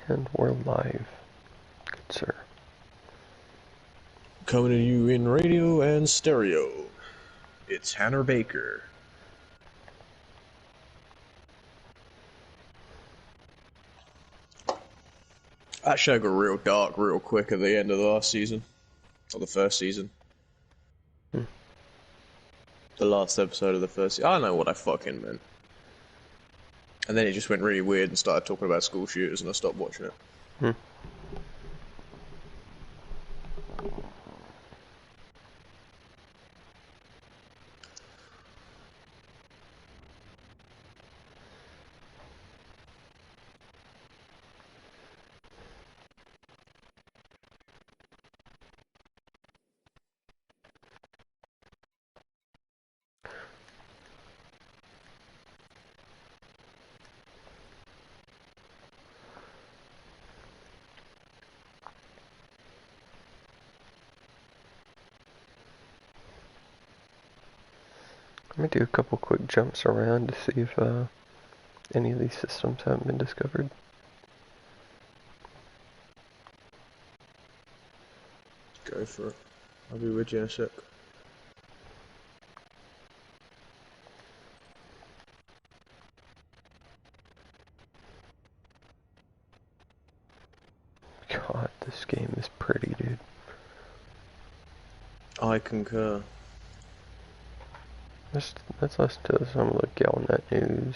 And we're live. Good sir. Coming to you in radio and stereo. It's Hannah Baker. That show got real dark real quick at the end of the last season. Or the first season. The last episode of the first season. I don't know what I fucking meant. And then it just went really weird and started talking about school shooters and I stopped watching it. Let me do a couple quick jumps around to see if any of these systems haven't been discovered. Go for it. I'll be with you in a sec. God, this game is pretty, dude. I concur. Let's listen to some of the Galnet news.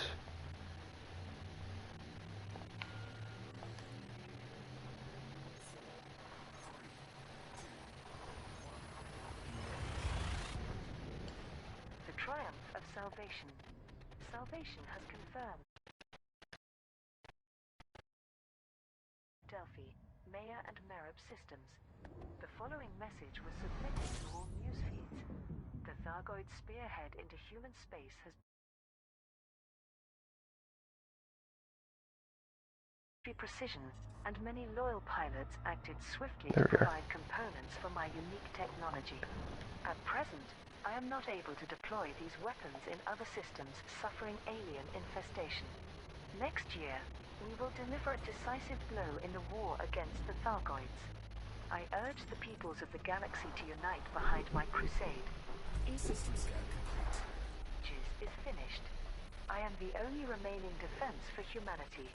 The triumph of salvation. Salvation has confirmed. Delphi, Maya and Merib systems. The following message was submitted to all news feeds. The Thargoid spearhead into human space has precision, and many loyal pilots acted swiftly to provide components for my unique technology. At present, I am not able to deploy these weapons in other systems suffering alien infestation. Next year, we will deliver a decisive blow in the war against the Thargoids. I urge the peoples of the galaxy to unite behind my crusade. System scan complete. Is finished. I am the only remaining defense for humanity.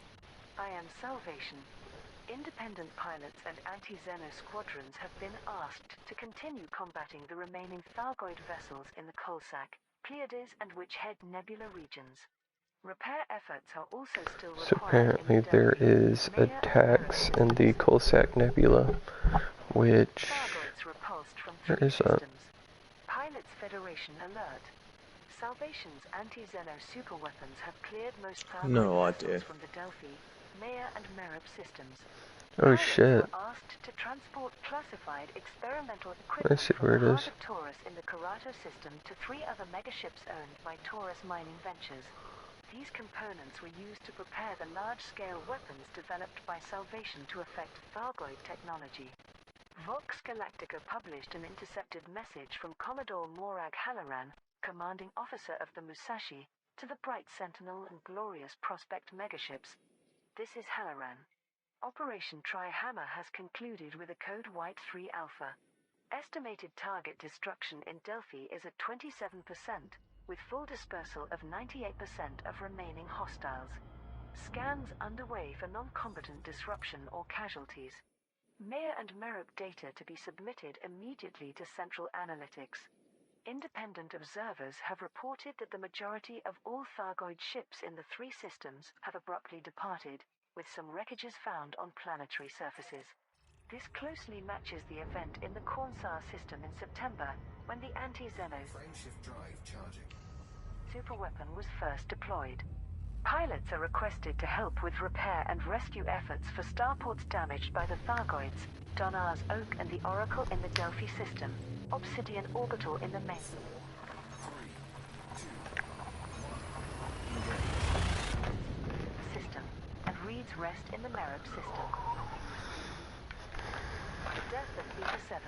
I am salvation. Independent pilots and anti-Xeno squadrons have been asked to continue combating the remaining Thargoid vessels in the Kolsak, Pleiades and Witchhead Nebula regions. Repair efforts are also still required. So apparently there is attacks in the Kolsak Nebula, which... Where is that? Pilots Federation alert. Salvation's anti-Xeno superweapons have cleared most Thargoid vessels from the Delphi, Maya and Merib systems. Oh shit. Were asked to transport classified experimental equipment from the heart of Taurus in the Karato system to 3 other megaships owned by Taurus Mining Ventures. These components were used to prepare the large-scale weapons developed by Salvation to affect Thargoid technology. Vox Galactica published an intercepted message from Commodore Morag Halloran, commanding officer of the Musashi, to the Bright Sentinel and Glorious Prospect megaships. This is Halloran. Operation Tri-Hammer has concluded with a code White 3 Alpha. Estimated target destruction in Delphi is at 27%, with full dispersal of 98% of remaining hostiles. Scans underway for non-combatant disruption or casualties. Maya and Merib data to be submitted immediately to Central Analytics. Independent observers have reported that the majority of all Thargoid ships in the 3 systems have abruptly departed, with some wreckages found on planetary surfaces. This closely matches the event in the Kornsar system in September, when the anti-Xeno frameshift drive charging superweapon was first deployed. Pilots are requested to help with repair and rescue efforts for starports damaged by the Thargoids, Donar's Oak and the Oracle in the Delphi system, Obsidian Orbital in the main 3, 2, 1, system, and Reed's rest in the Merib system. Death of Beta 7.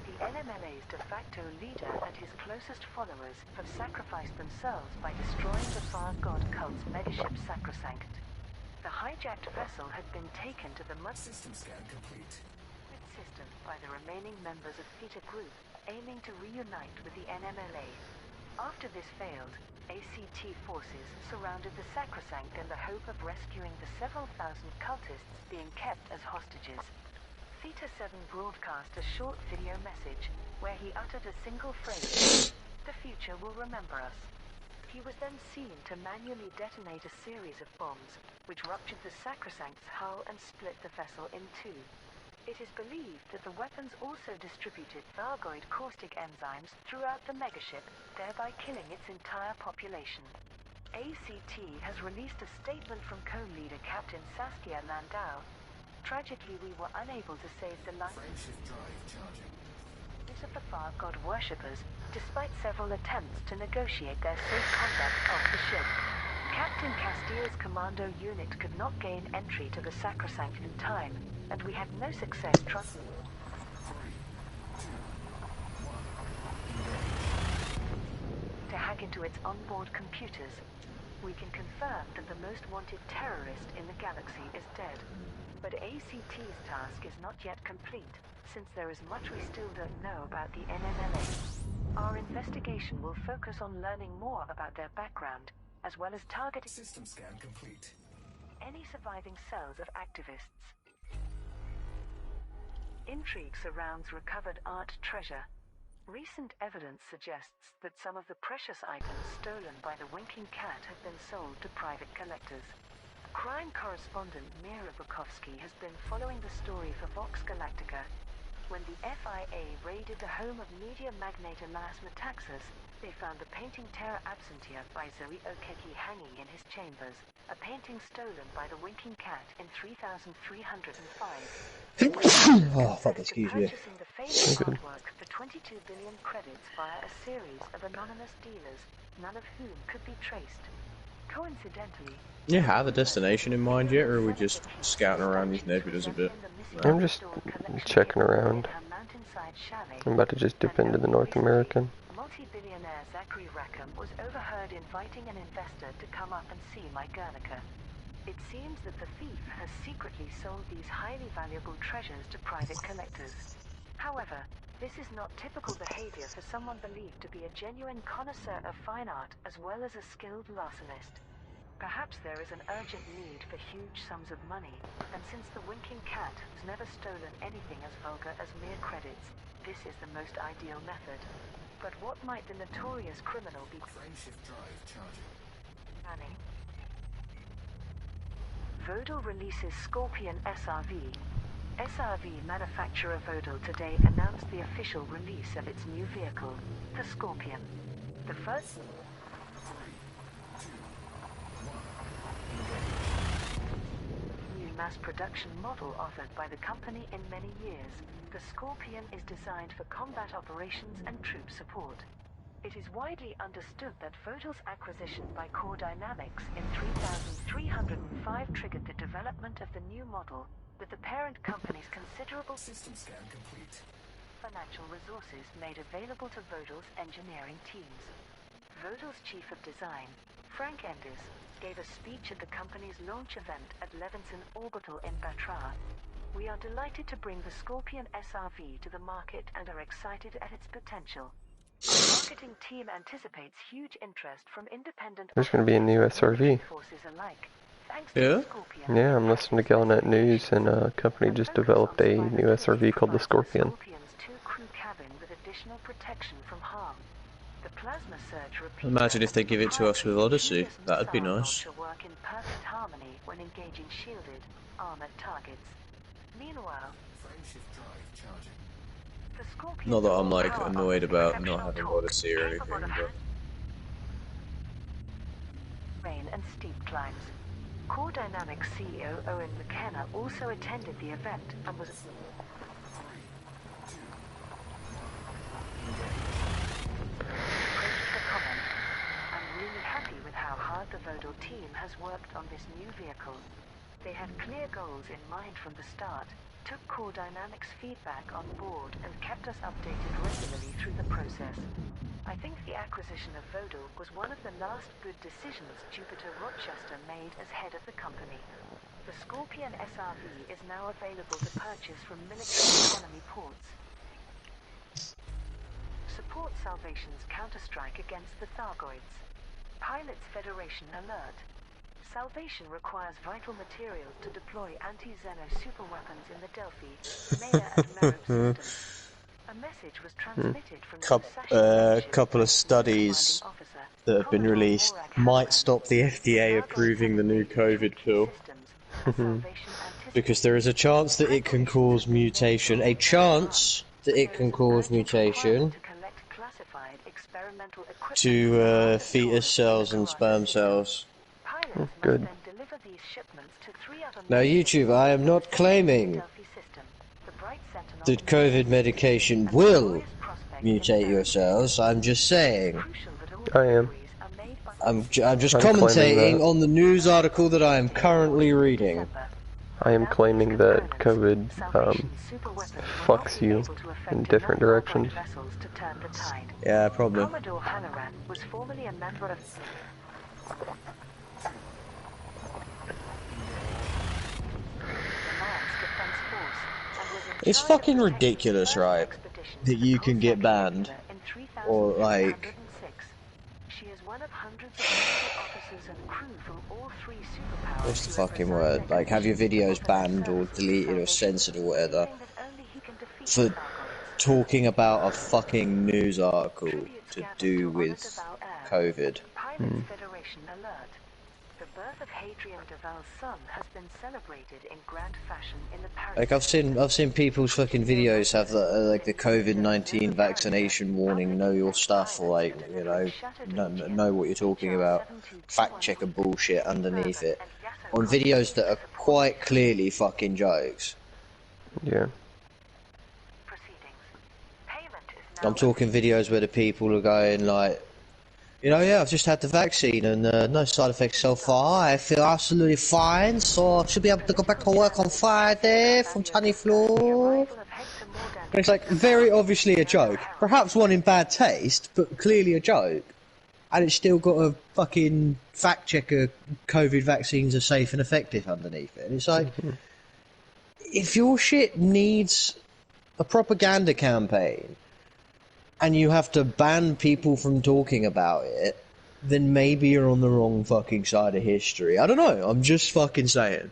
The NMLA's de facto leader and his closest followers have sacrificed themselves by destroying the Far God cult's megaship Sacrosanct. The hijacked vessel had been taken to the mud System scan complete. system by the remaining members of Theta Group, aiming to reunite with the NMLA. After this failed, ACT forces surrounded the Sacrosanct in the hope of rescuing the several thousand cultists being kept as hostages. Theta 7 broadcast a short video message where he uttered a single phrase, "The future will remember us." He was then seen to manually detonate a series of bombs, which ruptured the Sacrosanct's hull and split the vessel in two. It is believed that the weapons also distributed Thargoid caustic enzymes throughout the megaship, thereby killing its entire population. ACT has released a statement from co-leader Captain Saskia Landau. Tragically, we were unable to save the lives Frameshift drive charging. of the Far God worshippers, despite several attempts to negotiate their safe conduct off the ship. Captain Castile's commando unit could not gain entry to the Sacrosanct in time, and we had no success to hack into its onboard computers. We can confirm that the most wanted terrorist in the galaxy is dead. But ACT's task is not yet complete, since there is much we still don't know about the NMLA. Our investigation will focus on learning more about their background, as well as targeting System scan complete. any surviving cells of activists. Intrigue surrounds recovered art treasure. Recent evidence suggests that some of the precious items stolen by the Winking Cat have been sold to private collectors. Crime correspondent Mira Bukovsky has been following the story for Vox Galactica. When the FIA raided the home of media magnate Elias Metaxas, they found the painting Terra Absentia by Zoe Okeki hanging in his chambers, a painting stolen by the Winking Cat in 3305. Oh, fuck, excuse me. Purchasing the famous artwork for 22 billion credits via a series of anonymous dealers, none of whom could be traced. Coincidentally, You have a destination in mind yet, or are we just scouting around these nebulas a bit? I'm just checking around. I'm about to just dip into the North American. Multi-billionaire Zachary Rackham was overheard inviting an investor to come up and see my Guernica. It seems that the thief has secretly sold these highly valuable treasures to private collectors. However, this is not typical behavior for someone believed to be a genuine connoisseur of fine art as well as a skilled larcenist. Perhaps there is an urgent need for huge sums of money, and since the Winking Cat has never stolen anything as vulgar as mere credits, this is the most ideal method. But what might the notorious criminal be Frameshift drive charging. planning? Vodal releases Scorpion SRV. SRV manufacturer Vodal today announced the official release of its new vehicle, the Scorpion. The first new mass production model offered by the company in many years, the Scorpion is designed for combat operations and troop support. It is widely understood that Vodal's acquisition by Core Dynamics in 3305 triggered the development of the new model, with the parent company's considerable System scan complete. financial resources made available to Vodal's engineering teams. Vodal's chief of design, Frank Enders, gave a speech at the company's launch event at Levinson Orbital in Batra. We are delighted to bring the Scorpion SRV to the market and are excited at its potential. Our marketing team anticipates huge interest from independent There's going to be a new SRV. forces alike. Thanks to Yeah? the Scorpion. Yeah, I'm listening to Galnet News, and a company just developed a new SRV called the Scorpion. Scorpion's two-crew cabin with additional protection from harm. The plasma surge repeater Imagine if they give it to us with Odyssey. That'd be nice. work in perfect harmony when engaging shielded, armored targets. Meanwhile, Frameshift drive charging. the Scorpion Not that I'm like power annoyed offers about exceptional not having torque, Odyssey or capable anything, of but rain and steep climbs. Core Dynamics CEO Owen McKenna also attended the event and was approached the comment. I'm really happy with how hard the Vodal team has worked on this new vehicle. They had clear goals in mind from the start, took Core Dynamics feedback on board and kept us updated regularly through the process. I think the acquisition of Vodal was one of the last good decisions Jupiter Rochester made as head of the company. The Scorpion SRV is now available to purchase from military economy ports. Support Salvation's counterstrike against the Thargoids. Pilots Federation alert. Salvation requires vital materials to deploy anti-Xeno superweapons in the Delphi, Maya and Merib systems. A message was transmitted from A couple of studies that have been released might stop the FDA approving the new COVID pill. Because there is a chance that it can cause mutation. A chance that it can cause mutation to fetus cells and sperm cells. Good. Now, YouTube, I am not claiming that COVID medication will mutate your cells. I'm just saying. I am. I'm just commentating on the news article that I am currently reading. I am claiming that COVID fucks you in different directions. Yeah, probably. It's fucking ridiculous, right? That you can get banned, or like... What's the fucking word? Like, have your videos banned or deleted or censored or whatever for talking about a fucking news article to do with COVID. Like, I've seen people's fucking videos have the, like the COVID-19 vaccination warning, know your stuff, or like, you know what you're talking about, fact checker bullshit underneath it, on videos that are quite clearly fucking jokes. Yeah. I'm talking videos where the people are going like, you know, yeah, I've just had the vaccine and no side effects so far. I feel absolutely fine, so I should be able to go back to work on Friday from Tiny Floor. It's like very obviously a joke. Perhaps one in bad taste, but clearly a joke. And it's still got a fucking fact checker COVID vaccines are safe and effective underneath it. And it's like, if your shit needs a propaganda campaign, and you have to ban people from talking about it, then maybe you're on the wrong fucking side of history. I don't know, I'm just fucking saying.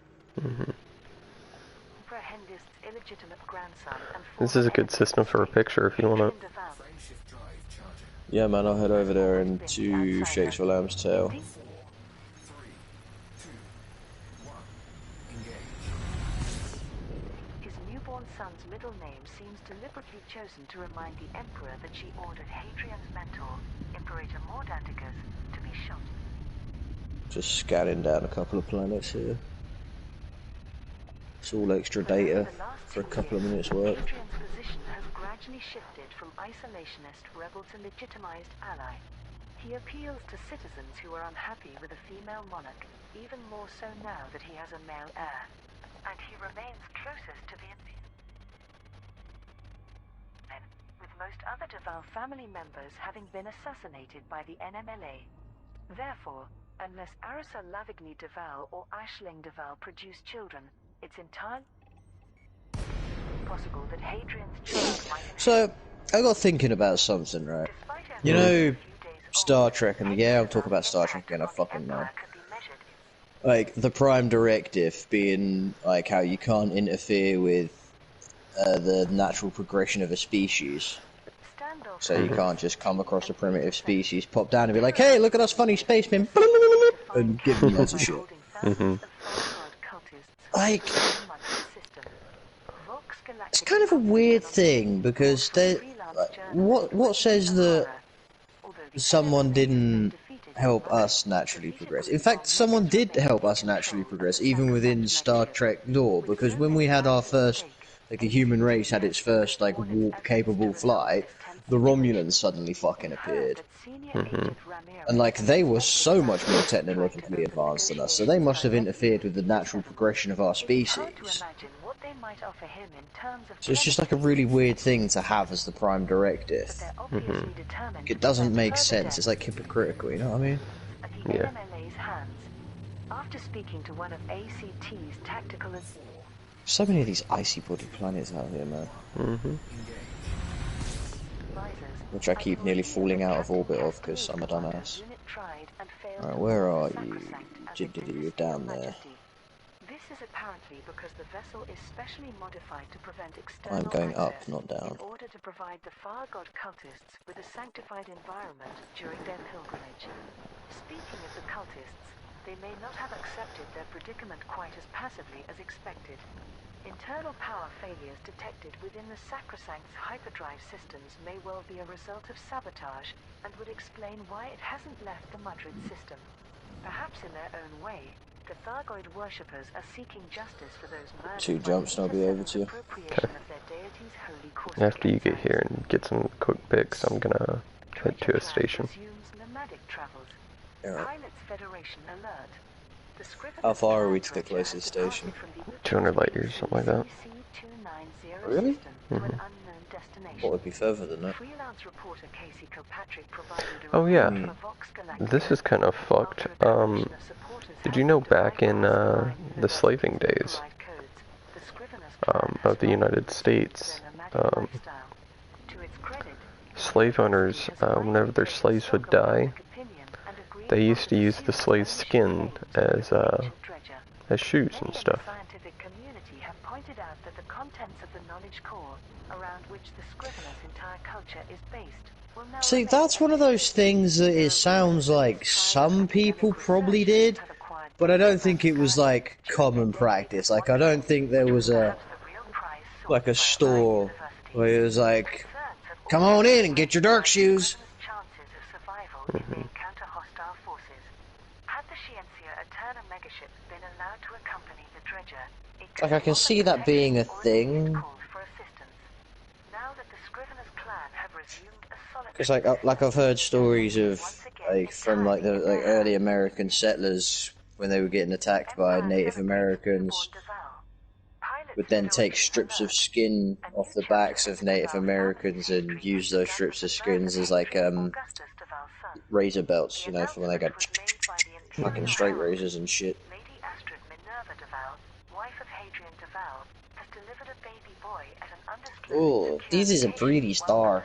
This is a good system for a picture if you want it. Yeah, man, I'll head over there into Shakespeare Lamb's Tale. Son's middle name seems deliberately chosen to remind the Emperor that she ordered Hadrian's mentor, Imperator Mordanticus, to be shot. Just scanning down a couple of planets here. It's all extra data for a couple of minutes work. Hadrian's position has gradually shifted from isolationist rebel to legitimized ally. He appeals to citizens who are unhappy with a female monarch, even more so now that he has a male heir. And he remains closest to the with most other Duval family members having been assassinated by the NMLA. Therefore, unless Arisa Lavigny Duval or Aisling Duval produce children, it's entirely possible that Hadrian's child might... So, I got thinking about something, right? You know, Star Trek, and yeah, I'm talking about Star Trek again, I fucking know. Like, the Prime Directive being, like, how you can't interfere with the natural progression of a species. So you can't just come across a primitive species, pop down and be like, hey, look at us funny spacemen, and give them lots of shit. Like, it's kind of a weird thing, because they, like, what says that someone didn't help us naturally progress? In fact, someone did help us naturally progress, even within Star Trek lore, because when we had our first, like, the human race had its first, like, warp-capable flight, the Romulans suddenly fucking appeared. And, like, they were so much more technologically advanced than us, so they must have interfered with the natural progression of our species. So it's just, like, a really weird thing to have as the Prime Directive. Like, it doesn't make sense, it's, like, hypocritical, you know what I mean? Yeah. After speaking to one of ACT's tactical So many of these icy body planets out here, man. Mm-hmm. advisors, Which I keep nearly falling out of orbit of because I'm a dumbass. Alright, where are you? You're down there. This is apparently because the vessel is specially modified to prevent I'm external going up, access not down. in order to provide the far god cultists with a sanctified environment during their pilgrimage. Speaking of the cultists, they may not have accepted their predicament quite as passively as expected. Internal power failures detected within the Sacrosact's hyperdrive systems may well be a result of sabotage and would explain why it hasn't left the Madrid system. Perhaps in their own way, the Thargoid worshippers are seeking justice for those murdered 2 by jumps and I'll be over to you. appropriation of their deity's holy caustic After you get enzymes. here and get some quick pics, I'm gonna head to a station. Resumes nomadic travels. Alright. Pilots Federation alert. The How far are we to the closest station? 200 light years, something like that. Really? Mm-hmm. What would be further than that? Freelance reporter Casey Kilpatrick provided a Oh yeah, report for Vox Galactica. this is kind of fucked. Did you know back in the slaving days of the United States, slave owners, whenever their slaves would die, they used to use the slave's skin as shoes and stuff. Scientific community have pointed out that the contents of the knowledge core around which the Scrivener's entire culture is based will now See, that's one of those things that it sounds like some people probably did, but I don't think it was like common practice. Like, I don't think there was a store where it was like, come on in and get your dark shoes. Like, I can see that being a thing. Because like I've heard stories of from the early American settlers when they were getting attacked by Native Americans, would then take strips of skin off the backs of Native Americans and use those strips of skins as like razor belts, you know, for when they got fucking straight razors and shit. Oh, this is a pretty star.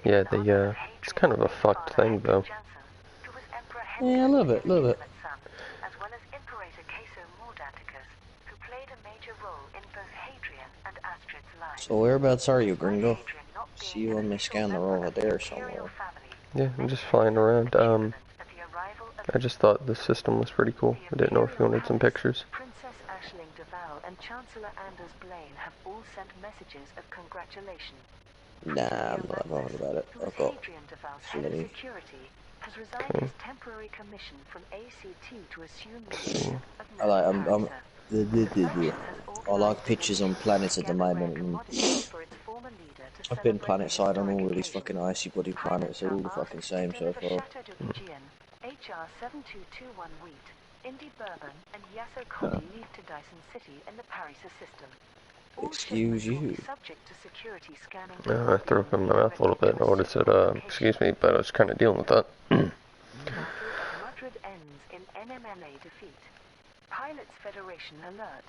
Yeah, it's kind of a fucked thing though. Yeah, a little bit, So whereabouts are you, Gringo? See you on my scanner over there somewhere. Yeah, I'm just flying around. I just thought the system was pretty cool. I didn't know if you wanted some pictures. Princess Aisling Duval and Chancellor Anders Blaine have all sent messages of congratulation. Nah, I'm not bothered about it. I've got plenty. Has resigned his temporary commission from ACT to assume leadership of I like pictures on planets at the moment, and I've been planet side on all of these fucking icy body planets. They're all the fucking same so far. HR 7221 Wheat, Indy Bourbon, and Yasso Coffee leave to Dyson City in the Paris system. Excuse you. I threw up in my mouth a little bit. I would have said, excuse me, but I was kind of dealing with that. Madrid ends in NMLA defeat. Pilots Federation alert.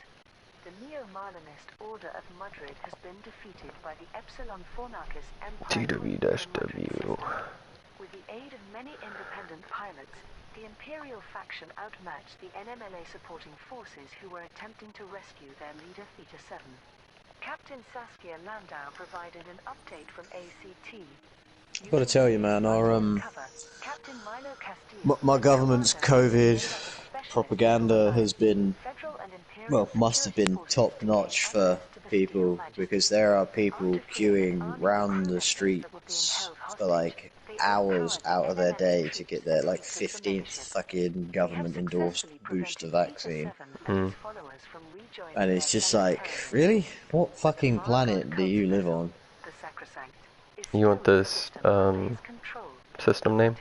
The Neo-Marlinist Order of Madrid has been defeated by the Epsilon Fornarchus Empire. TW-W. With the aid of many independent pilots, the Imperial faction outmatched the NMLA supporting forces who were attempting to rescue their leader Theta 7. Captain Saskia Landau provided an update from ACT. I've got to tell you, man, my government's COVID propaganda has been, well, must have been top notch for people, because there are people queuing round the streets for like hours out of their day to get their like 15th fucking government endorsed booster vaccine. And it's just like, really? What fucking planet do you live on? You want this system name?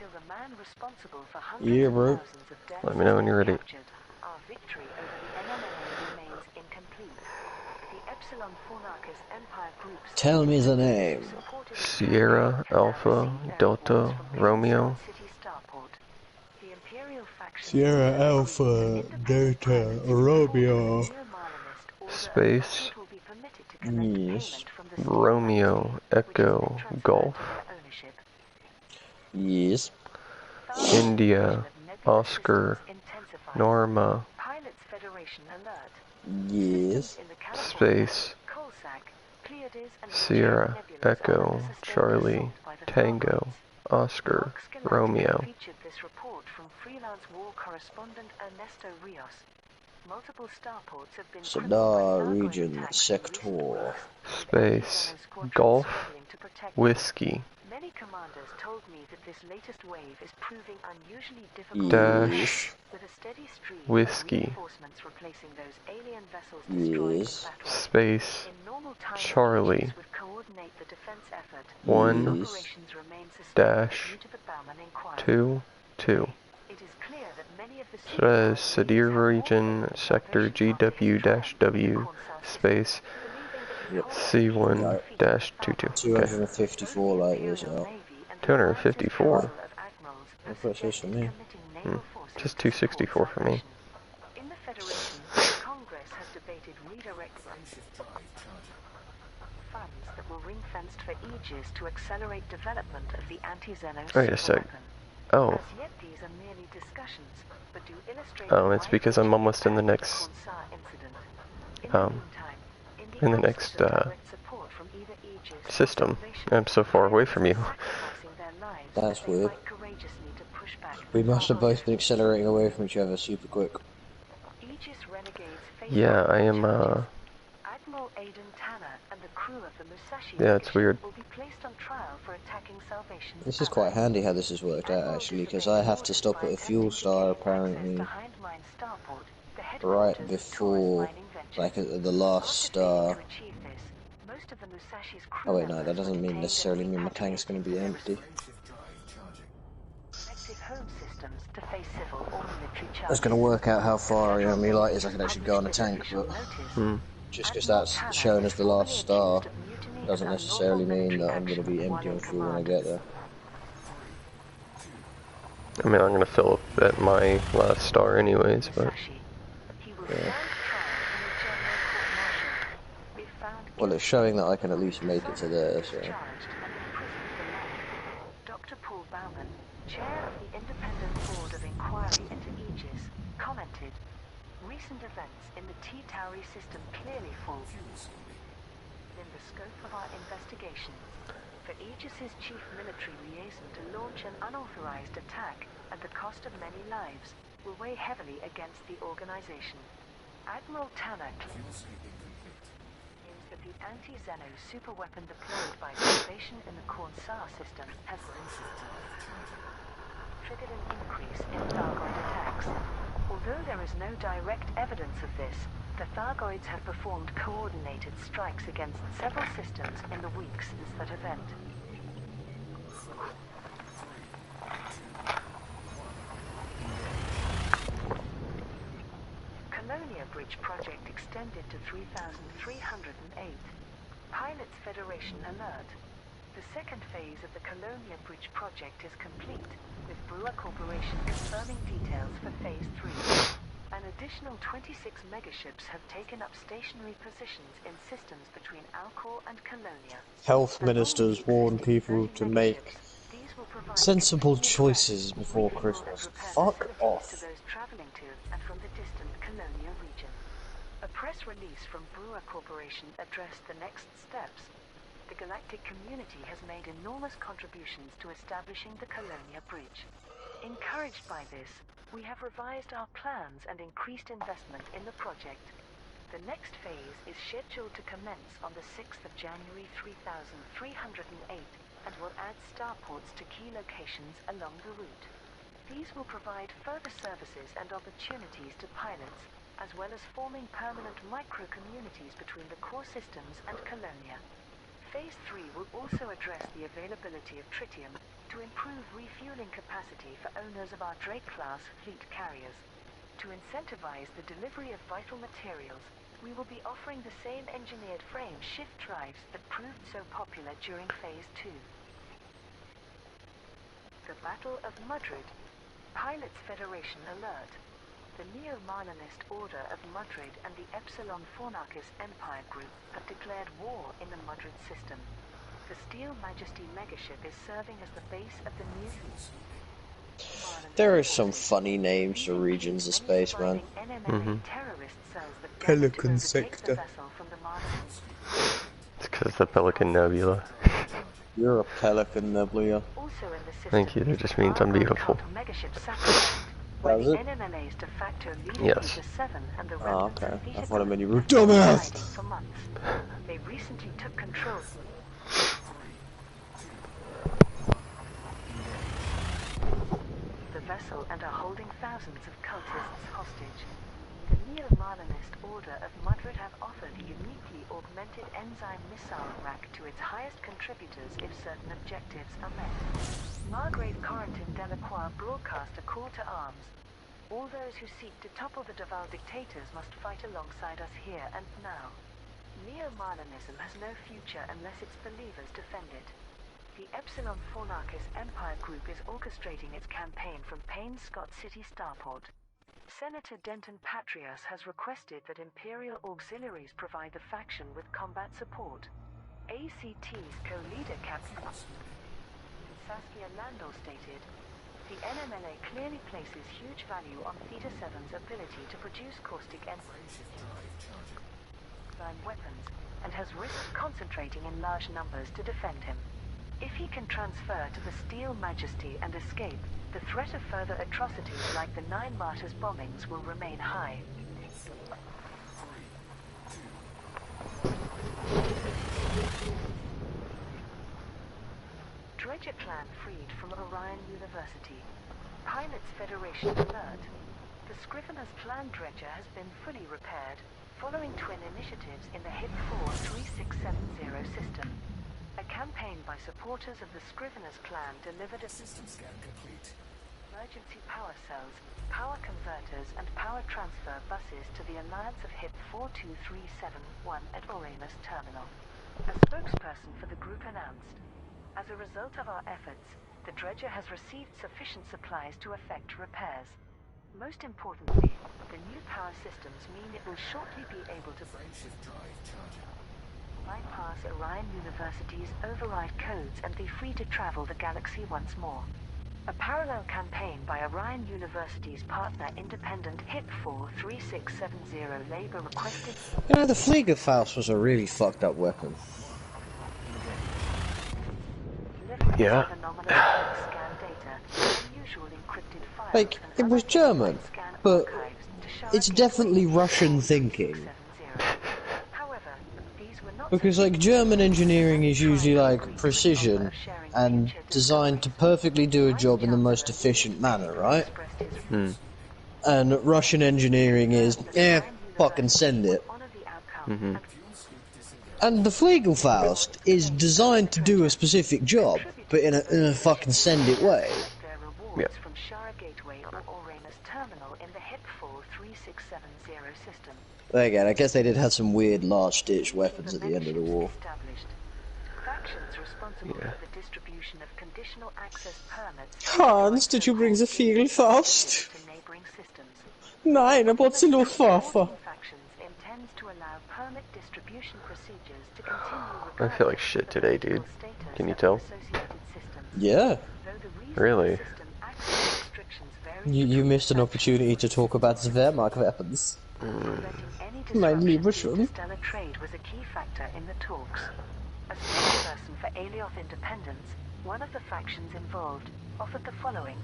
Yeah, bro. Let me know when you're ready. Epsilon Fornarchus Empire Group's Tell me the name. supported Sierra, Alpha, Delta, Romeo. City Starport. The Imperial faction Sierra Alpha Delta Romeo. Space, will be permitted to collect Yes. payment from the Romeo, Echo, Golf, ownership. Yes. India, Oscar, Norma, Pilots Federation alert. Yes. In the California, Space, Coalsack, Pleiades and Sierra, Magellan nebulas are Echo, under sustained Charlie, assault by the Tango, Thargoids. Oscar, Vox Galactica Romeo. featured this report from freelance war correspondent Ernesto Rios. Multiple starports have been crippled by Sadar Thargoid region attacks in recent sector. weeks, with Space, Xeno squadrons Golf, struggling to protect them. Whiskey, Many commanders told me that this latest wave is proving unusually difficult Dash, with a steady stream Whiskey, of reinforcements replacing those alien vessels destroyed Yes. in battle. Space, In normal times, Charlie, Aegis would coordinate the defense effort. 1, Yes. Operations remain suspended dash, due to the Bauman inquiry. 2, 2. It is clear that many of the Says Sadir region, sector GW-W, space, Yep. C1-22. Okay. 254 like this out. 254? That's what it says for me. Just 264 for me. In the Federation, Congress has debated redirecting Frameshift drive charging. funds that were ring-fenced for Aegis to accelerate development of the anti-Xeno Wait a sec. superweapon. Oh, As yet, these are merely discussions, but do illustrate oh, the it's because I'm wide-reaching almost in the impact next, of the Khonsar incident. In the meantime, in the absence next, of direct support from either Aegis or system. Salvation, I'm so far away from you. sacrificing their lives That's as they weird. fight courageously to push back We the must have both been Thargoids. accelerating away from each other super quick. Aegis Renegades face Yeah, I am, charges. Admiral Aidan Tanner and the crew of the Musashi Yeah, it's megaship weird. will be placed on trial for attacking Salvation's This is quite allies. handy how this has worked out actually, because I have to stop at a fuel star apparently right before, like at the last star. Oh wait, no, that doesn't mean necessarily mean my tank's going to be empty. Frameshift drive charging. I was going to work out how far me light is I can actually go on a tank, but just because that's shown as the last star doesn't necessarily mean that I'm going to be empty on fuel when I get there. I mean, I'm gonna fill up at my last star anyways, but... Yeah. Well, it's showing that I can at least make it to there, so... Dr. Paul Bauman, chair of the Independent Board of Inquiry into Aegis, commented, "Recent events in the T-Tauri system clearly fall in the scope of our investigation. For Aegis's chief military liaison to launch an unauthorized attack at the cost of many lives will weigh heavily against the organization. Admiral Tanner claims that the anti-Xeno superweapon deployed by Salvation in the Khonsar system has triggered an increase in Thargoid attacks. Although there is no direct evidence of this, the Thargoids have performed coordinated strikes against several systems in the weeks since that event. Colonia Bridge project extended to 3,308. Pilots Federation alert. The second phase of the Colonia Bridge project is complete, with Brewer Corporation confirming details for Phase 3. An additional 26 megaships have taken up stationary positions in systems between Alcor and Colonia. Health ministers warn people to make sensible choices before Christmas. Fuck off. To those traveling to and from the distant Colonia region. A press release from Brewer Corporation addressed the next steps. The galactic community has made enormous contributions to establishing the Colonia Bridge. Encouraged by this, we have revised our plans and increased investment in the project. The next phase is scheduled to commence on the 6th of January 3308 and will add starports to key locations along the route. These will provide further services and opportunities to pilots, as well as forming permanent micro-communities between the core systems and Colonia. Phase 3 will also address the availability of tritium to improve refueling capacity for owners of our Drake-class fleet carriers. To incentivize the delivery of vital materials, We will be offering the same engineered frame shift drives that proved so popular during Phase 2. The Battle of Madrid. Pilots Federation alert. The Neo-Marlinist Order of Madrid and the Epsilon Fornarchis Empire Group have declared war in the Madrid system. The Steel Majesty megaship is serving as the base of the new... There are some funny names for regions of space, man. Pelican sector. It's because the Pelican Nebula. You're a Pelican Nebula. Thank you, that just means I'm beautiful. Does it? Yes. Oh, okay. I thought it meant you were dumbass. They recently took control. The vessel and are holding thousands of cultists hostage. The Neo-Marlinist Order of Madrid have offered a uniquely augmented enzyme missile rack to its highest contributors if certain objectives are met. Margrave Corentin Delacroix broadcast a call to arms. All those who seek to topple the Duval dictators must fight alongside us here and now. Neo-Marlinism has no future unless its believers defend it. The Epsilon Fornarchis Empire Group is orchestrating its campaign from Payne Scott City Starport. Senator Denton Patrias has requested that Imperial auxiliaries provide the faction with combat support. ACT's co-leader Captain Saskia Landau stated, "The NMLA clearly places huge value on Theta 7's ability to produce caustic enzyme weapons, and has risked concentrating in large numbers to defend him. If he can transfer to the Steel Majesty and escape, the threat of further atrocities like the 9 Martyrs bombings will remain high." Dredger clan freed from Orion University. Pilots Federation alert. The Scrivener's clan dredger has been fully repaired, following twin initiatives in the HIP-4 3670 system. A campaign by supporters of the Scrivener's clan delivered a system scan complete. Emergency power cells, power converters and power transfer buses to the alliance of HIP 42371 at Uranus Terminal. A spokesperson for the group announced, "As a result of our efforts, the dredger has received sufficient supplies to effect repairs. Most importantly, the new power systems mean it will shortly be able to bypass Orion University's override codes and be free to travel the galaxy once more." A parallel campaign by Orion University's partner independent HIP-4 3670 Labour requested... You know, the Fliegerfaust was a really fucked up weapon. Yeah. Like, it was German, but it's definitely Russian thinking. Because, like, German engineering is usually, like, precision and designed to perfectly do a job in the most efficient manner, right? And Russian engineering is, fucking send it. And the Fliegerfaust is designed to do a specific job, but in a fucking send it way. Yeah. There again, I guess they did have some weird large-ditch weapons at the end of the war. Yeah. Hans, did you bring the Fliegerfaust? Nein, aber die Luftwaffe. I feel like shit today, dude. Can you tell? Yeah. Really? You missed an opportunity to talk about the Wehrmacht weapons. Mein lieber schon. Stellar trade was a key factor in the talks. A spokesperson for Alioth Independence, one of the factions involved, offered the following.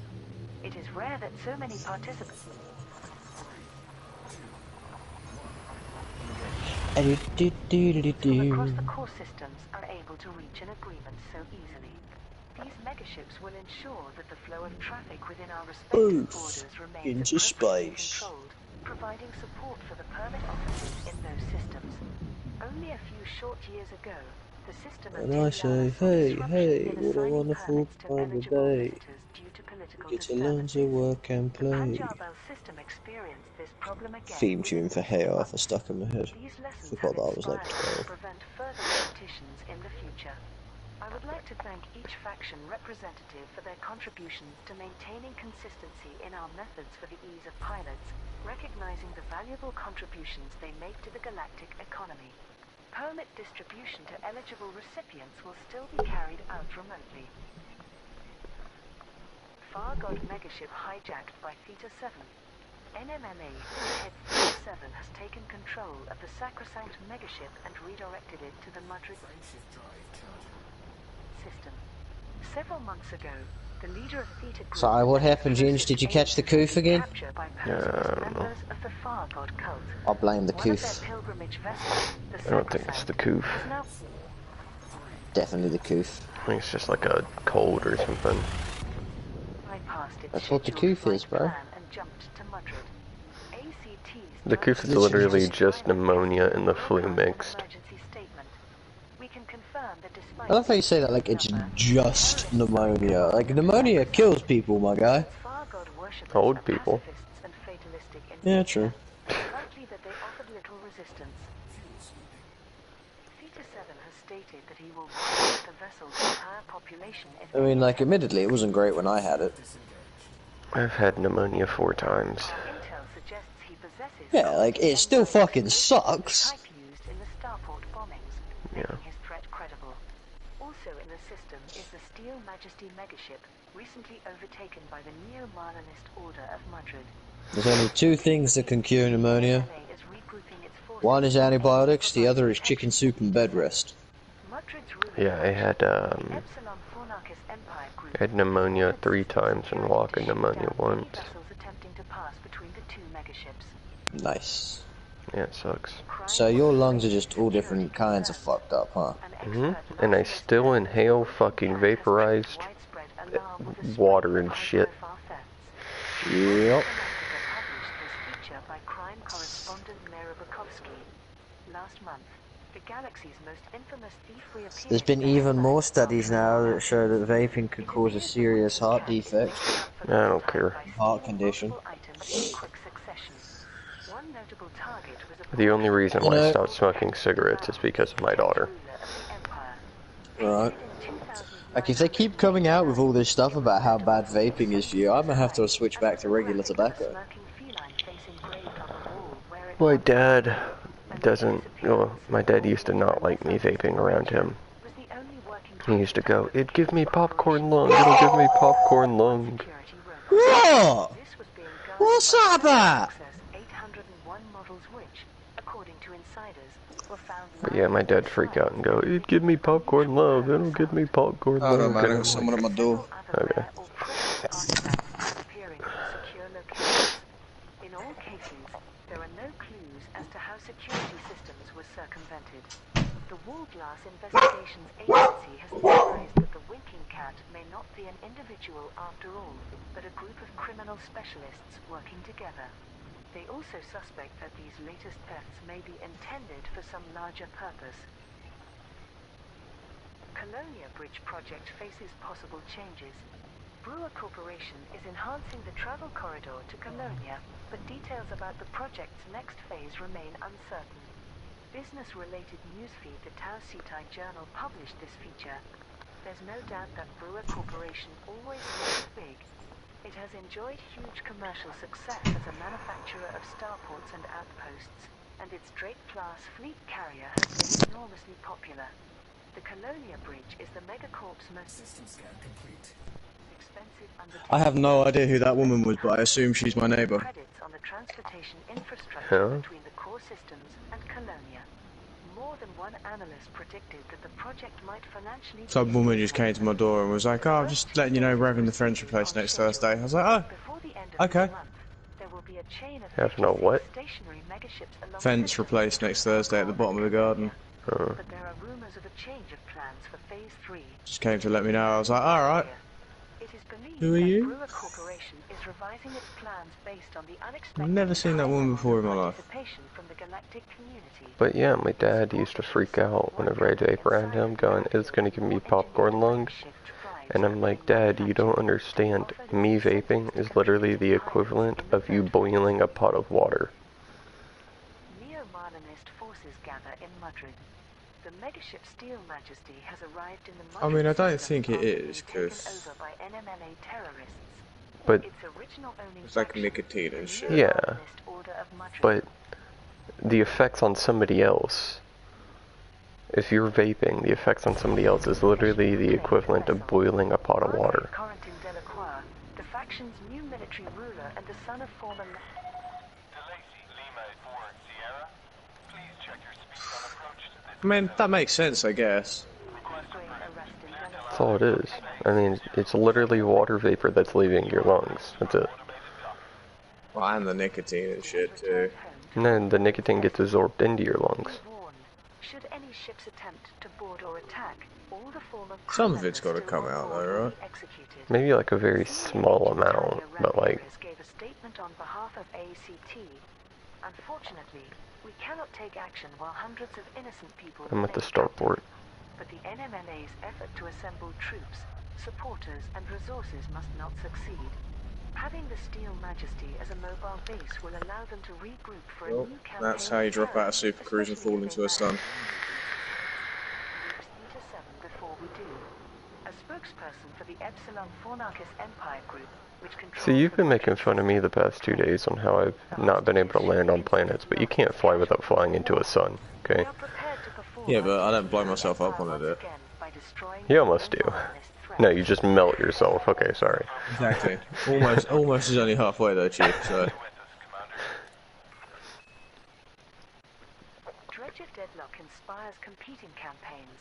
"It is rare that so many participants from across the core systems are able to reach an agreement so easily. These megaships will ensure that the flow of traffic within our respective borders remains into appropriately space. controlled, providing support for the permit offices in those systems. Only a few short years ago, The system And I say, hey, hey, what a wonderful kind of day. You get to learn to work and play. System experienced this problem again. Theme tune for Hey Arthur stuck in my head. These lessons Forgot that I was like to 12. prevent further repetitions in the future. I would like to thank each faction representative for their contributions to maintaining consistency in our methods for the ease of pilots, recognizing the valuable contributions they make to the galactic economy. Permit distribution to eligible recipients will still be carried out remotely. Far God megaship hijacked by Theta 7. NMMA head Theta 7 has taken control of the sacrosanct megaship and redirected it to the Madrid system. Several months ago, the leader of Theta Group... So, what happened, Ginge? Did you catch the Koof again? Members of the Far God cult. I'll blame the Koof. I don't think it's the Koof. Definitely the Koof. I think it's just like a cold or something. That's what the Koof is, bro. The Koof is literally just pneumonia and the flu mixed. I love how you say that like it's just pneumonia. Like, pneumonia kills people, my guy. Old people. Yeah, true. I mean, like, admittedly, it wasn't great when I had it. I've had pneumonia 4 times. Yeah, like, it still fucking sucks. Yeah. Also in the system is the Steel Majesty megaship, recently overtaken by the Neo-Marlinist Order of Madrid. There's only 2 things that can cure pneumonia. One is antibiotics, the other is chicken soup and bed rest. Yeah, I had pneumonia 3 times and walking pneumonia once. Nice. Yeah, it sucks. So your lungs are just all different kinds of fucked up, huh? And I still inhale fucking vaporized water and shit. Yep. There's been even more studies now that show that vaping could cause a serious heart defect. I don't care. Heart condition. The only reason why I stopped smoking cigarettes is because of my daughter. Right. Like, if they keep coming out with all this stuff about how bad vaping is for you, I'm gonna have to switch back to regular tobacco. My dad doesn't, well, my dad used to not like me vaping around him. He used to go, it'd give me popcorn lung, it'll give me popcorn lung. What? What's that about? But yeah, my dad freak out and go, it'd give me popcorn love, it'll give me popcorn love. Oh no, man, there's someone at my door. Okay. In all cases, there are no clues as to how security systems were circumvented. The Wall Glass Investigations Agency has theorized that the Winking Cat may not be an individual after all, but a group of criminal specialists working together. They also suspect that these latest thefts may be intended for some larger purpose. Colonia Bridge project faces possible changes. Brewer Corporation is enhancing the travel corridor to Colonia, but details about the project's next phase remain uncertain. Business-related newsfeed the To Sagittarius Journal published this feature. There's no doubt that Brewer Corporation always looks big. It has enjoyed huge commercial success as a manufacturer of starports and outposts, and its Drake-class fleet carrier has been enormously popular. The Colonia Bridge is the megacorp's most System scan complete. expensive I have no idea who that woman was, but I assume she's my neighbour. credits on the transportation infrastructure between the core systems and Colonia. More than one analyst predicted that the project might financially... Some woman just came to my door and was like, oh, I'm just letting you know we're having the French replaced next Thursday. I was like, oh, okay. Have no what? Fence replaced next Thursday at the bottom of the garden. But there are rumors of a change of plans for phase 3. Just came to let me know. I was like, alright. It It is believed Who are that you? Brewer Corporation is revising its plans based on the unexpected I've never seen that woman before in my life. participation from the galactic community. But yeah, my dad used to freak out whenever I'd vape around him, going, "It's gonna give me popcorn lungs." And I'm like, "Dad, you don't understand. Me vaping is literally the equivalent of you boiling a pot of water." Neo-Marlinist forces gather in Madrid. The megaship Steel Majesty has arrived in the I mean, I don't system think it after is, being taken because over by NMLA terrorists. But Its original owning it's like faction, nicotine the and shit. yeah, Neo-Marlinist Order of Madrid. but the effects on somebody else, if you're vaping, the effects on somebody else is literally the equivalent of boiling a pot of water. Corentin Delacroix, the faction's new military ruler and the son of former... I mean, that makes sense, I guess. That's all it is. I mean, it's literally water vapor that's leaving your lungs. That's it. Well, and the nicotine and shit, too. And then the nicotine gets absorbed into your lungs. Should any ships attempt to board or attack, all the former Some of it's got to come out, though, right? Maybe like a very small amount, but like... gave a statement on behalf of ACT. Unfortunately, we cannot take action while hundreds of innocent people I'm at the remain starport. captive. But the NMLA's effort to assemble troops, supporters, and resources must not succeed. Having the Steel Majesty as a mobile base will allow them to regroup for a new campaign. That's how you drop out of Super Cruise and fall into a sun. Before we do. A spokesperson for the Epsilon Fornarchus Empire Group, which controls... So you've been making fun of me the past 2 days on how I've not been able to land on planets, but you can't fly without flying into a sun, okay? Yeah, but I don't blow myself up when I do it. You almost do. No, you just melt yourself. Okay, sorry. Exactly. Almost is only halfway though, Chief, so... Dredge of Deadlock inspires competing campaigns.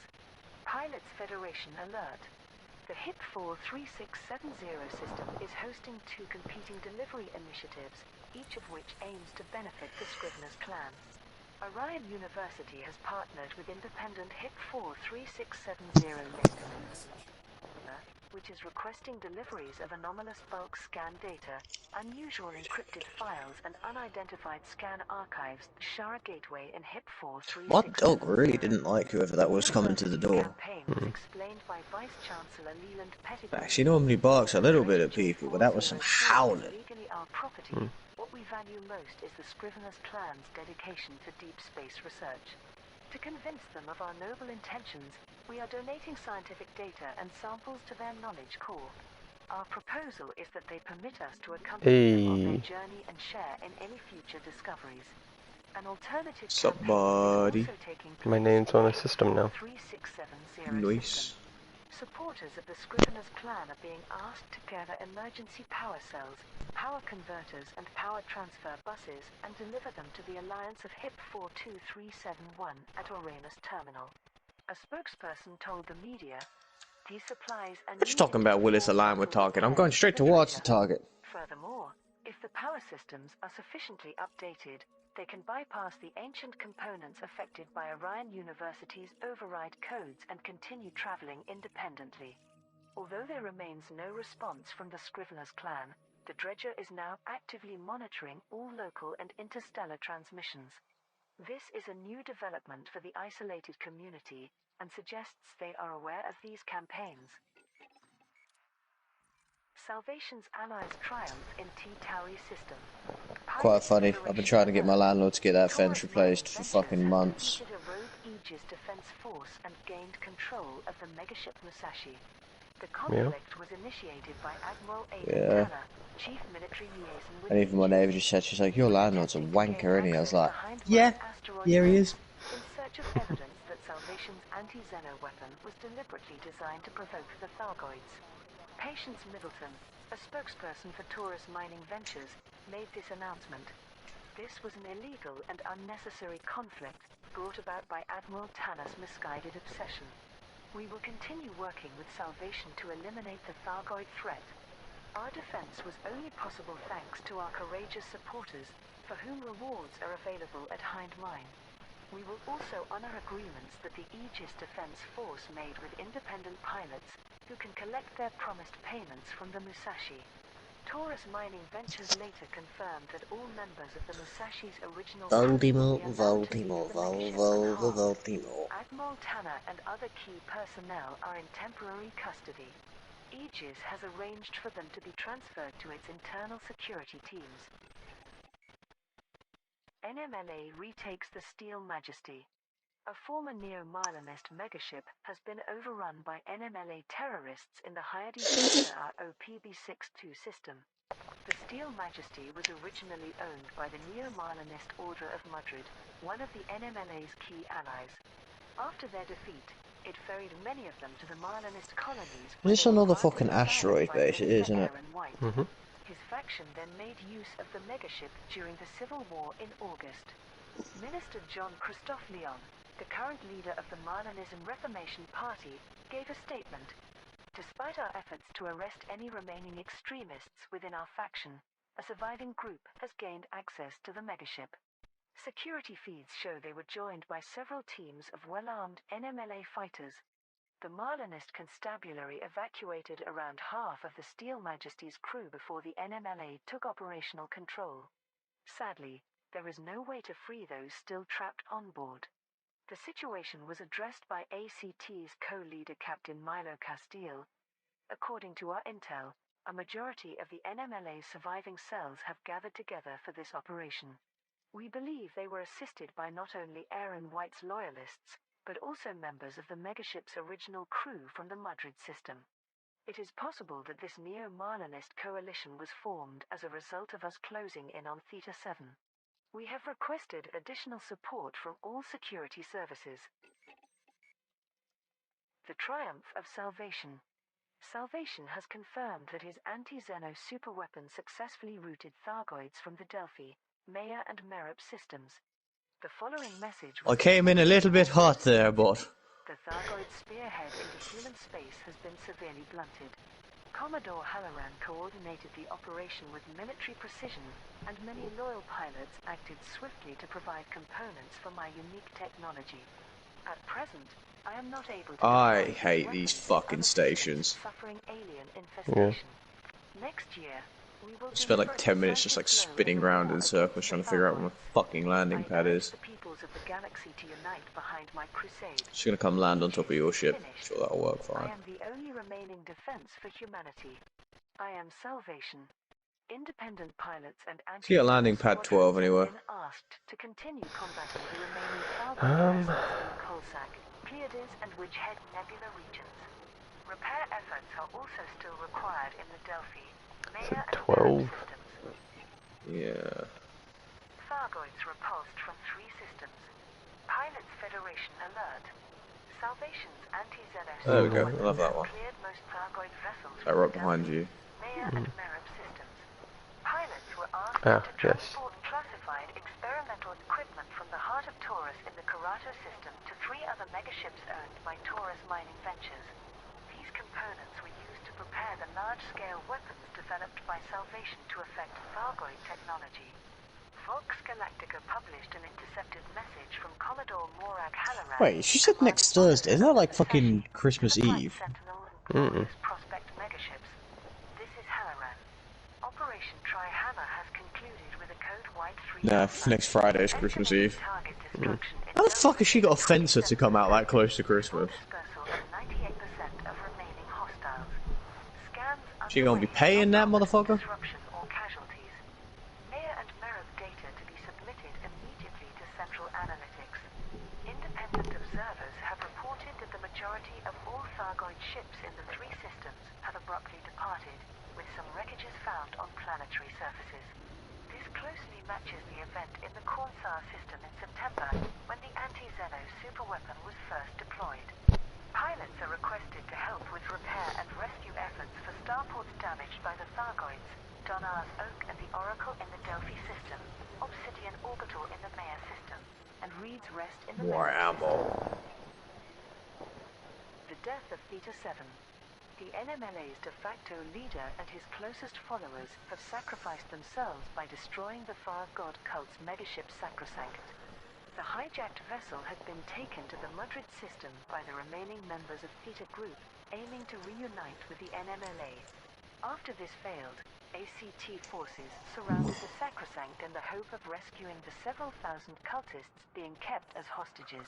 Pilots Federation alert. The HIP-4 3670 system is hosting 2 competing delivery initiatives, each of which aims to benefit the Scrivener's clan. Orion University has partnered with independent HIP-4 3670 which is requesting deliveries of anomalous bulk scan data, unusual encrypted files, and unidentified scan archives. Shara Gateway and HIP-4 My dog really didn't like whoever that was coming to the door. She normally barks a little bit at people, but that was some howling. What we value most is the Scrivener's clan's dedication to deep space research. To convince them of our noble intentions, we are donating scientific data and samples to their knowledge core. Our proposal is that they permit us to accompany them on their journey and share in any future discoveries. An alternative Somebody. My name's on a system now. 3670 Nice. Supporters of the Scrivener's clan are being asked to gather emergency power cells, power converters, and power transfer buses and deliver them to the Alliance of HIP 42371 at Uranus Terminal. A spokesperson told the media, these supplies are Just talking about Willis aligned with target. I'm going straight towards the target. Furthermore, if the power systems are sufficiently updated, they can bypass the ancient components affected by Orion University's override codes and continue traveling independently. Although there remains no response from the Scrivener's clan, the Dredger is now actively monitoring all local and interstellar transmissions. This is a new development for the isolated community and suggests they are aware of these campaigns. Salvation's allies triumph in T-Tauri system. Quite funny. I've been trying to get my landlord to get that fence replaced for fucking months. A rogue Aegis defense force and gained control of the megaship Musashi. The conflict was initiated by Admiral Aidan Tanner, chief military liaison with... And even my neighbour just said, she's like, your landlord's a wanker, isn't he? I was like, yeah, he is. In search of evidence that Salvation's anti-Xeno weapon was deliberately designed to provoke the Thargoids. Patience Middleton, a spokesperson for Taurus Mining Ventures, made this announcement. This was an illegal and unnecessary conflict brought about by Admiral Tanner's misguided obsession. We will continue working with Salvation to eliminate the Thargoid threat. Our defense was only possible thanks to our courageous supporters, for whom rewards are available at Hind Mine. We will also honor agreements that the Aegis Defense Force made with independent pilots, who can collect their promised payments from the Musashi. Taurus Mining Ventures later confirmed that all members of the Musashi's original crew will be allowed to leave the megaship unharmed. Voldemort. Admiral Tanner and other key personnel are in temporary custody. Aegis has arranged for them to be transferred to its internal security teams. NMLA retakes the Steel Majesty. A former neo-Marlinist megaship has been overrun by NMLA terrorists in the Hyades Sector OPB-62 system. The Steel Majesty was originally owned by the neo-Marlinist Order of Madrid, one of the NMLA's key allies. After their defeat, it ferried many of them to the Marlinist colonies. This is another fucking asteroid base, it is, isn't it? His faction then made use of the megaship during the Civil War in August. Minister John Christophe Leon, the current leader of the Marlinism Reformation Party, gave a statement. Despite our efforts to arrest any remaining extremists within our faction, a surviving group has gained access to the megaship. Security feeds show they were joined by several teams of well-armed NMLA fighters. The Marlinist constabulary evacuated around half of the Steel Majesty's crew before the NMLA took operational control. Sadly, there is no way to free those still trapped on board. The situation was addressed by ACT's co-leader Captain Milo Castile. According to our intel, a majority of the NMLA's surviving cells have gathered together for this operation. We believe they were assisted by not only Aaron White's loyalists, but also members of the megaship's original crew from the Madrid system. It is possible that this neo-Marlinist coalition was formed as a result of us closing in on Theta 7. We have requested additional support from all security services. The Triumph of Salvation. Salvation has confirmed that his anti-Xeno superweapon successfully routed Thargoids from the Delphi, Maya and Merip systems. The following message was... I came in a little bit hot there, but... The Thargoid spearhead into human space has been severely blunted. Commodore Halloran coordinated the operation with military precision, and many loyal pilots acted swiftly to provide components for my unique technology. At present, I am not able to... I hate these fucking stations. Suffering alien infestation. Next year, we will Spent like 10 minutes just like spinning around in circles trying to figure out where my fucking landing pad is. The peoples of the galaxy to unite behind my crusade. Just gonna come land on top of your ship. Sure, that'll work fine. I am the only remaining defense for humanity. I am Salvation. Independent pilots and See a landing pad 12 anyway. have been asked to continue combating the remaining Thargoid vessels in the Colsac, Pleiades and Witchhead Nebula regions. Repair efforts are also still required in the Delphi, Maya and Merip systems. Yeah. Thargoids repulsed from 3 systems. Pilots Federation alert. Salvation's anti-Xeno There we go, I love that one. cleared most Thargoid vessels That right behind you. Maya and Merip systems. Pilots were asked to yes. transport classified experimental equipment from the heart of Taurus in the Karato system to 3 other megaships owned by Taurus Mining Ventures. These components were used to prepare the large-scale weapons developed by Salvation to affect Thargoid technology. Vox Galactica published an intercepted message from Commodore Morag Halloran. Wait, she said next Thursday. Isn't that like fucking Christmas Eve? Sentinel and Prospect megaships. This is Halloran. Operation Tri-Hammer has concluded with a code white 3. Nah, next Friday is Christmas Eve. Target destruction in How the fuck has she got a fencer to come out that close to Christmas? dispersal of 98% of remaining hostiles. Scans She gonna be paying that motherfucker? disruption or casualties. Maya and Merib data to be submitted immediately to Central Analytics. Independent observers have reported that the majority of all Thargoid ships in the 3 systems have abruptly departed, with some wreckages found on planetary surfaces. This closely matches the event in the Cornsar system in September, when the anti-Xeno superweapon was first deployed. Pilots are requested to help with repair and rescue efforts for starports damaged by the Thargoids, Donar's Oak and the Oracle in the Delphi system, Obsidian Orbital in the Maya system, and Reed's Rest in the More Maya system. ammo. The death of Theta 7. The NMLA's de facto leader and his closest followers have sacrificed themselves by destroying the Far God cult's megaship Sacrosanct. The hijacked vessel had been taken to the Madrid system by the remaining members of Theta Group aiming to reunite with the NMLA. After this failed, ACT forces surrounded the Sacrosanct in the hope of rescuing the several thousand cultists being kept as hostages.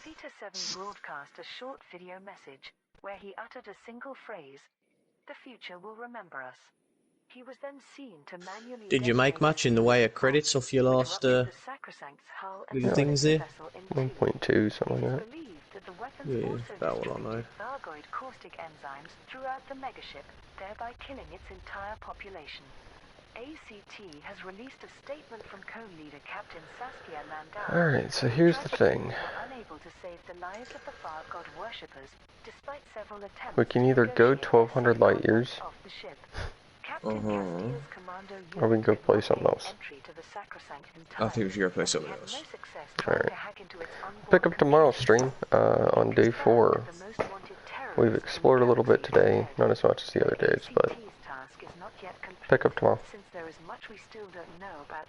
Theta 7 broadcast a short video message where he uttered a single phrase, "The future will remember us." He was then seen to manually Did you make much in the way of credits off your last the Sacrosanct's hull and little things split the there? vessel in 1.2, something It is like that. believed that the weapons Yeah, also about what I know. distributed Thargoid caustic enzymes throughout the megaship, thereby killing its entire population. ACT has released a statement from co-leader Captain Saskia Landau. Alright, so here's the thing. We were unable to save the lives of the Far God worshippers, despite several attempts We can to either go negotiate 1200 light years, off the ship. Captain Castile's commando or we can go unit play did not something gain else. entry to the Sacrosanct in I think we should go play and something had else. no success trying to hack into its onboard Pick up tomorrow's stream, on day 4. the most wanted terrorist We've in the explored a little bit galaxy today, is dead. not as much as the other days, but ACT's task is not yet complete, pick up tomorrow. since there is much we still don't know about